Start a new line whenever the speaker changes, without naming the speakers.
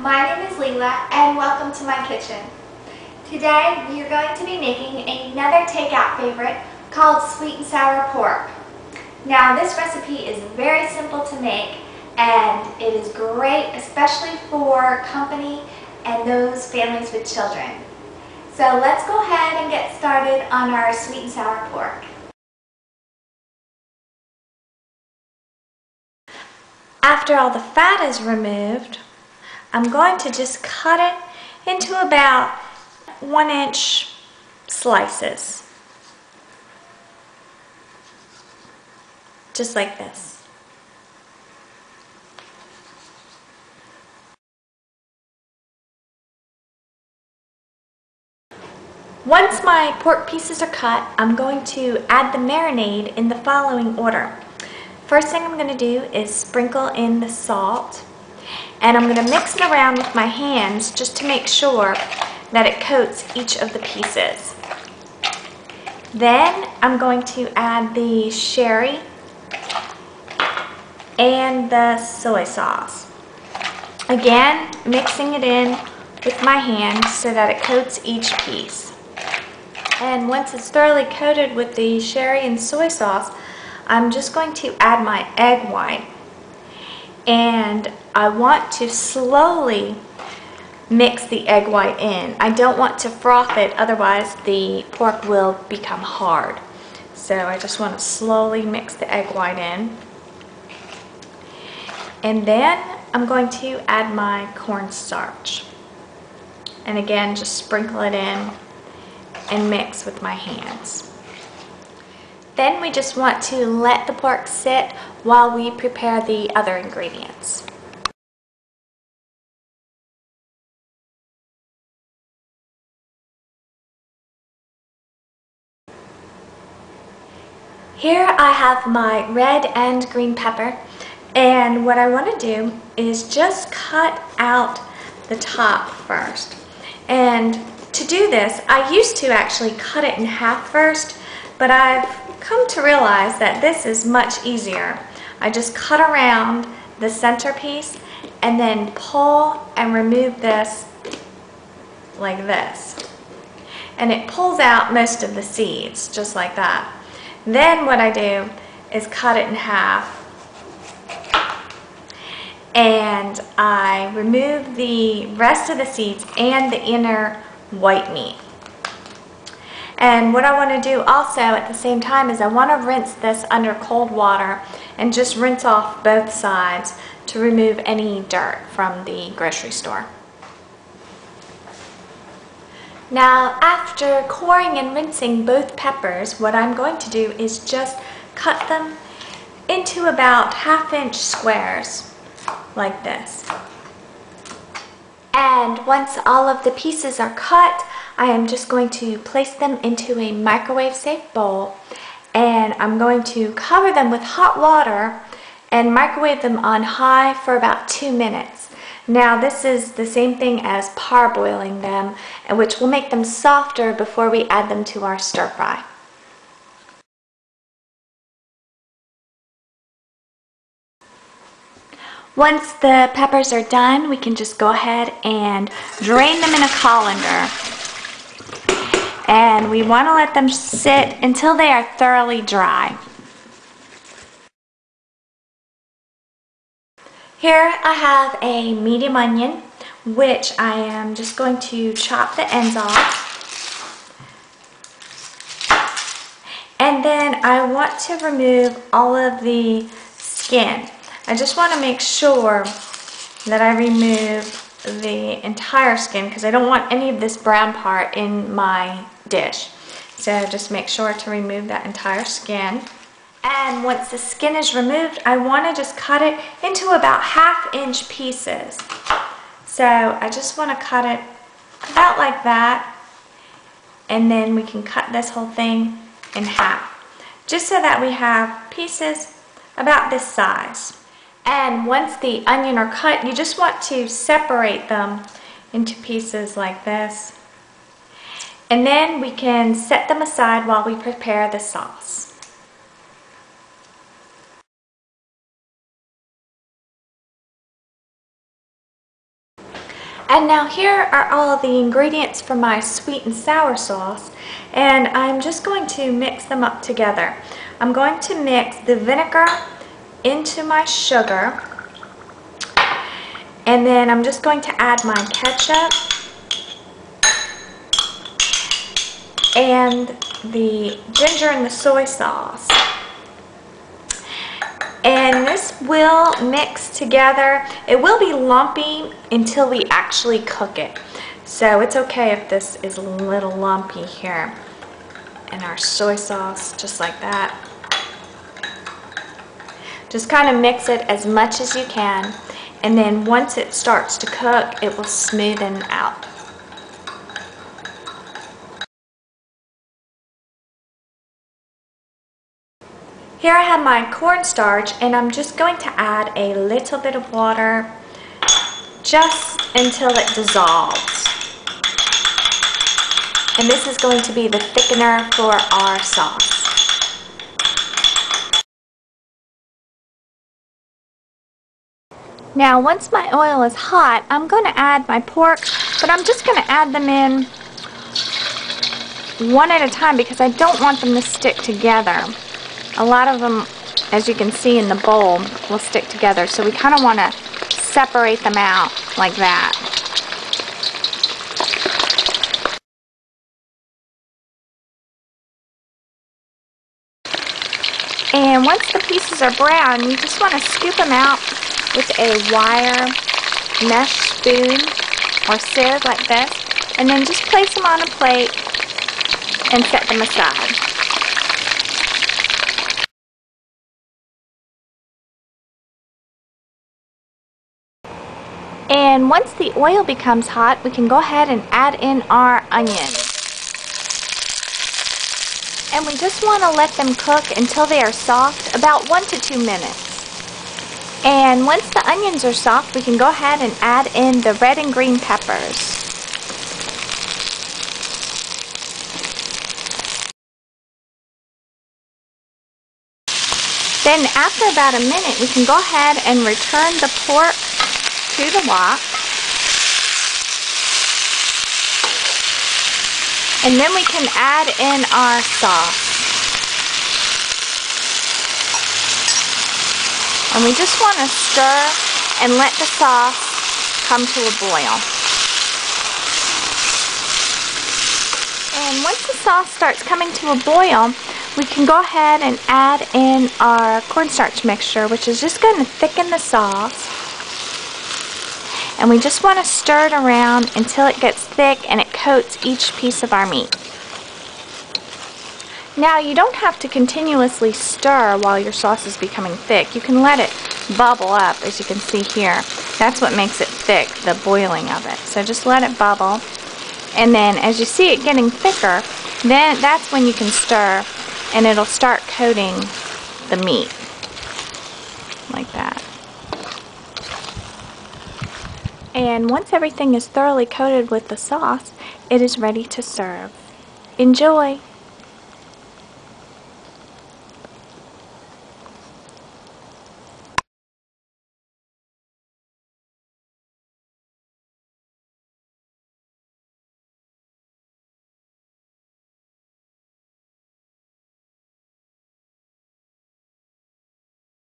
my name is Leela and welcome to my kitchen. Today we are going to be making another takeout favorite called sweet and sour pork. Now this recipe is very simple to make and it is great especially for company and those families with children. So let's go ahead and get started on our sweet and sour pork. After all the fat is removed, I'm going to just cut it into about 1-inch slices. Just like this. Once my pork pieces are cut, I'm going to add the marinade in the following order. First thing I'm going to do is sprinkle in the salt. And I'm going to mix it around with my hands just to make sure that it coats each of the pieces. Then I'm going to add the sherry and the soy sauce. Again, mixing it in with my hands so that it coats each piece. And once it's thoroughly coated with the sherry and soy sauce, I'm just going to add my egg white. And I want to slowly mix the egg white in. I don't want to froth it, otherwise the pork will become hard. So I just want to slowly mix the egg white in. And then I'm going to add my cornstarch. And again, just sprinkle it in and mix with my hands. Then we just want to let the pork sit while we prepare the other ingredients. Here I have my red and green pepper, and what I want to do is just cut out the top first. And to do this, I used to actually cut it in half first, but I've come to realize that this is much easier. I just cut around the centerpiece and then pull and remove this like this. And it pulls out most of the seeds, just like that. Then what I do is cut it in half and I remove the rest of the seeds and the inner white meat. And what I want to do also at the same time is I want to rinse this under cold water and just rinse off both sides to remove any dirt from the grocery store. Now after coring and rinsing both peppers, what I'm going to do is just cut them into about 1/2-inch squares like this. And once all of the pieces are cut, I am just going to place them into a microwave-safe bowl, and I'm going to cover them with hot water and microwave them on high for about 2 minutes. Now this is the same thing as parboiling them, which will make them softer before we add them to our stir fry. Once the peppers are done, we can just go ahead and drain them in a colander. And we want to let them sit until they are thoroughly dry. Here I have a medium onion, which I am just going to chop the ends off. And then I want to remove all of the skin. I just want to make sure that I remove the entire skin because I don't want any of this brown part in my dish. So just make sure to remove that entire skin. And once the skin is removed, I want to just cut it into about 1/2-inch pieces. So I just want to cut it about like that, and then we can cut this whole thing in half, just so that we have pieces about this size. And once the onion are cut, you just want to separate them into pieces like this. And then we can set them aside while we prepare the sauce. And now here are all of the ingredients for my sweet and sour sauce, and I'm just going to mix them up together. I'm going to mix the vinegar into my sugar, and then I'm just going to add my ketchup and the ginger and the soy sauce. And this will mix together. It will be lumpy until we actually cook it. So it's okay if this is a little lumpy here. And our soy sauce, just like that. Just kind of mix it as much as you can. And then once it starts to cook, it will smoothen out. Here I have my cornstarch, and I'm just going to add a little bit of water just until it dissolves. And this is going to be the thickener for our sauce. Now once my oil is hot, I'm going to add my pork, but I'm just going to add them in one at a time because I don't want them to stick together. A lot of them, as you can see in the bowl, will stick together, so we kind of want to separate them out like that. And once the pieces are brown, you just want to scoop them out with a wire mesh spoon or sieve like this, and then just place them on a plate and set them aside. And once the oil becomes hot, we can go ahead and add in our onions. And we just want to let them cook until they are soft, about 1 to 2 minutes. And once the onions are soft, we can go ahead and add in the red and green peppers. Then after about a minute, we can go ahead and return the pork to the wok, and then we can add in our sauce. And we just want to stir and let the sauce come to a boil. And once the sauce starts coming to a boil, we can go ahead and add in our cornstarch mixture, which is just going to thicken the sauce. And we just want to stir it around until it gets thick and it coats each piece of our meat. Now you don't have to continuously stir while your sauce is becoming thick. You can let it bubble up, as you can see here. That's what makes it thick, the boiling of it. So just let it bubble. And then as you see it getting thicker, then that's when you can stir and it'll start coating the meat. Like that. And once everything is thoroughly coated with the sauce, it is ready to serve. Enjoy!